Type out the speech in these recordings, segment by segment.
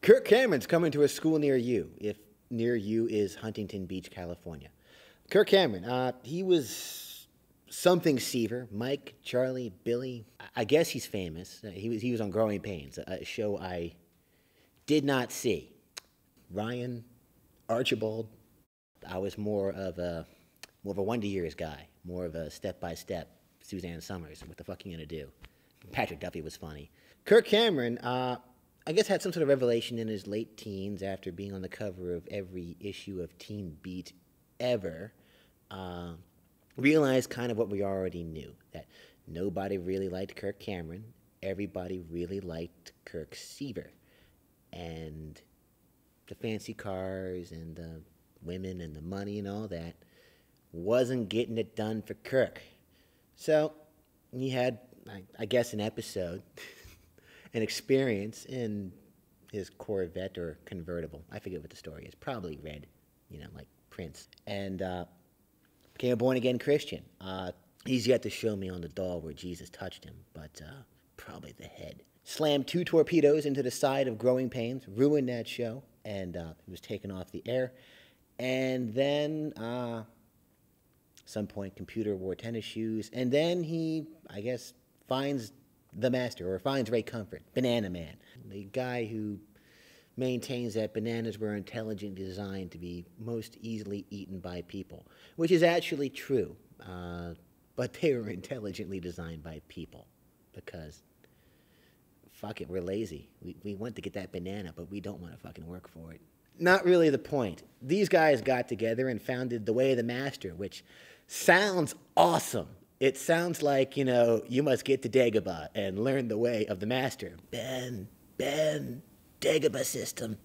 Kirk Cameron's coming to a school near you, if near you is Huntington Beach, California. Kirk Cameron, he was something Seaver, Mike, Charlie, Billy. I guess he's famous. He was on Growing Pains, a show I did not see. Ryan, Archibald. I was more of a Wonder Years guy, more of a step-by-step Suzanne Summers. What the fuck are you gonna do? Patrick Duffy was funny. Kirk Cameron, I guess had some sort of revelation in his late teens after being on the cover of every issue of Teen Beat ever. Realized kind of what we already knew, that nobody really liked Kirk Cameron. Everybody really liked Kirk Seaver. And the fancy cars and the women and the money and all that wasn't getting it done for Kirk. So he had, I guess, an episode, an experience in his Corvette or convertible. I forget what the story is. Probably red, like Prince. And became a born-again Christian. He's yet to show me on the doll where Jesus touched him, but probably the head. Slammed 2 torpedoes into the side of Growing Pains, ruined that show, and it was taken off the air. And then, some point, computer wore tennis shoes, and then he, I guess, finds the master, or finds Ray Comfort, Banana Man, the guy who maintains that bananas were intelligently designed to be most easily eaten by people, which is actually true, but they were intelligently designed by people, because, fuck it, we're lazy. We want to get that banana, but we don't want to fucking work for it. Not really the point. These guys got together and founded The Way of the Master, which sounds awesome. It sounds like, you must get to Dagobah and learn the way of the master. Ben, Dagobah system.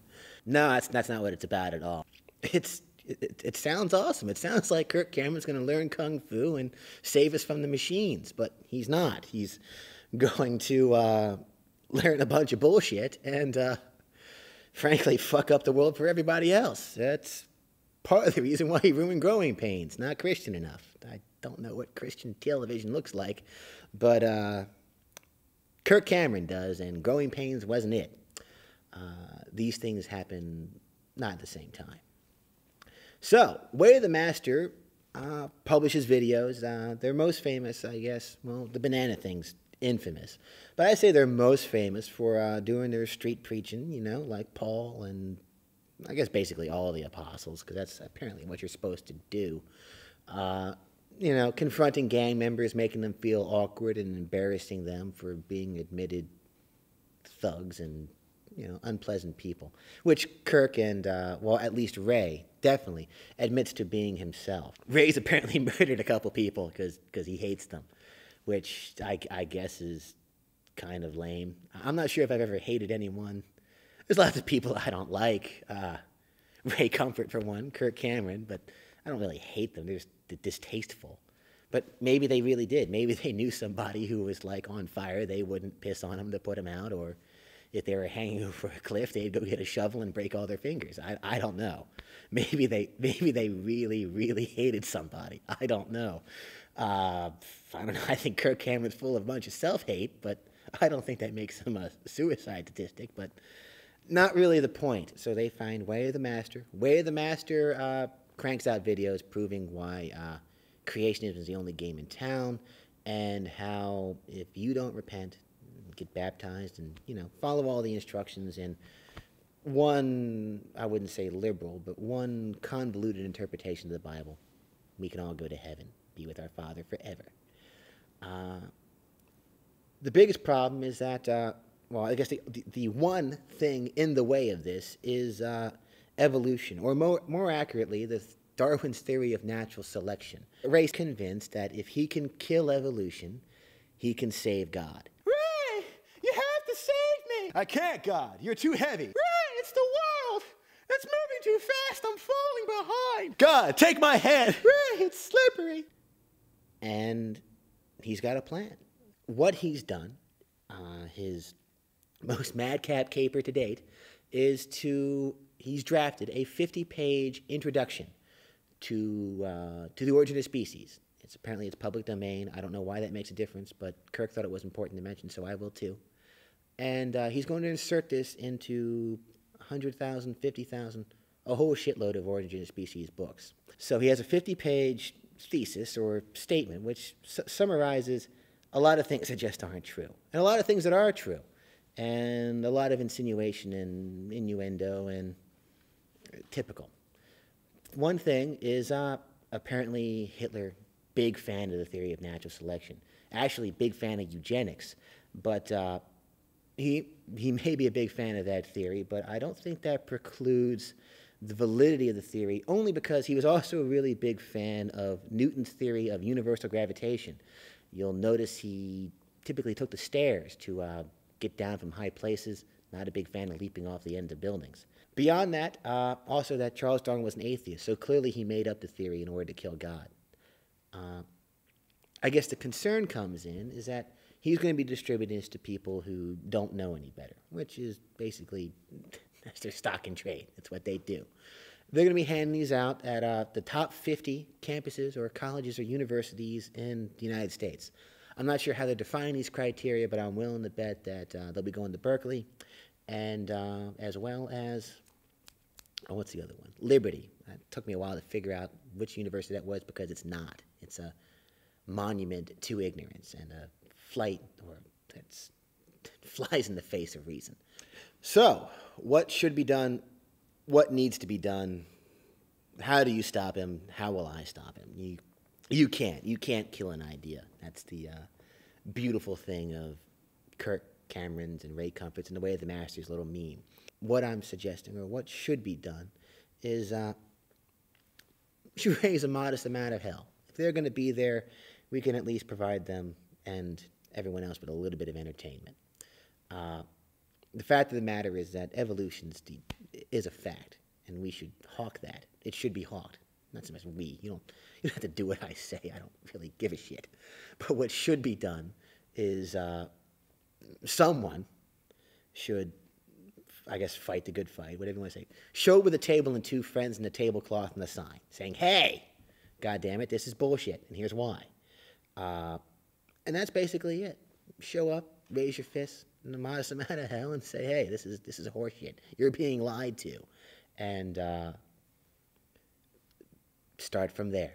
No, that's not what it's about at all. It sounds awesome. It sounds like Kirk Cameron's going to learn Kung Fu and save us from the machines, but he's not. He's going to learn a bunch of bullshit and, frankly, fuck up the world for everybody else. That's part of the reason why he ruined Growing Pains. Not Christian enough. I don't know what Christian television looks like, but Kirk Cameron does, and Growing Pains wasn't it. These things happen not at the same time. So, Way of the Master publishes videos. They're most famous, I guess, well, the banana thing's infamous. But I say they're most famous for doing their street preaching, like Paul and I guess basically all the apostles, because that's apparently what you're supposed to do. Confronting gang members, making them feel awkward and embarrassing them for being admitted thugs and, unpleasant people, which Kirk and, at least Ray definitely admits to being himself. Ray's apparently murdered a couple people because he hates them, which I guess is kind of lame. I'm not sure if I've ever hated anyone. There's lots of people I don't like. Ray Comfort, for one, Kirk Cameron, but I don't really hate them. They're just distasteful. But maybe they really did. Maybe they knew somebody who was, on fire. They wouldn't piss on him to put him out, or if they were hanging over a cliff, they'd go get a shovel and break all their fingers. I don't know. Maybe they really, really hated somebody. I don't know. I don't know. I think Kirk Cameron's full of a bunch of self-hate, but I don't think that makes him a suicide statistic, but not really the point. So they find Way of the Master. Way of the Master cranks out videos proving why creationism is the only game in town, and how if you don't repent, get baptized, and, follow all the instructions in one, I wouldn't say liberal, but one convoluted interpretation of the Bible, we can all go to heaven, be with our Father forever. The biggest problem is that, I guess the one thing in the way of this is evolution, or more accurately, Darwin's theory of natural selection. Ray's convinced that if he can kill evolution, he can save God. Ray, you have to save me! I can't, God. You're too heavy. Ray, it's the world. It's moving too fast. I'm falling behind. God, take my hand. Ray, it's slippery. And he's got a plan. What he's done, his most madcap caper to date, is he's drafted a 50-page introduction to the origin of species. Apparently it's public domain. I don't know why that makes a difference, but Kirk thought it was important to mention, so I will too. And he's going to insert this into 100,000, 50,000, a whole shitload of Origin of Species books. So he has a 50-page thesis or statement which summarizes a lot of things that just aren't true, and a lot of things that are true, and a lot of insinuation and innuendo and typical. One thing is apparently Hitler, big fan of the theory of natural selection, actually big fan of eugenics, but he may be a big fan of that theory, but I don't think that precludes the validity of the theory, only because he was also a really big fan of Newton's theory of universal gravitation. You'll notice he typically took the stairs to get down from high places, not a big fan of leaping off the end of buildings. Beyond that, also that Charles Darwin was an atheist, so clearly he made up the theory in order to kill God. I guess the concern comes in is that he's going to be distributing this to people who don't know any better, which is basically that's their stock in trade. That's what they do. They're going to be handing these out at the top 50 campuses or colleges or universities in the United States. I'm not sure how they're defining these criteria, but I'm willing to bet that they'll be going to Berkeley, and as well as, what's the other one? Liberty. It took me a while to figure out which university that was because it's not. It's a monument to ignorance and a flight that flies in the face of reason. So, what should be done? What needs to be done? How do you stop him? How will I stop him? You can't. You can't kill an idea. That's the beautiful thing of Kirk Cameron's and Ray Comfort's and the way of the Master's little meme. What I'm suggesting, or what should be done, is should raise a modest amount of hell. If they're going to be there, we can at least provide them and everyone else with a little bit of entertainment. The fact of the matter is that evolution is a fact, and we should hawk that. It should be hawked. Not so much we. You don't have to do what I say. I don't really give a shit. But what should be done is someone should, I guess, fight the good fight, whatever you want to say. Show with a table and two friends and a tablecloth and a sign saying, hey, God damn it, this is bullshit, and here's why. And that's basically it. Show up, raise your fist in a modest amount of hell, and say, hey, this is a horseshit. You're being lied to. And start from there.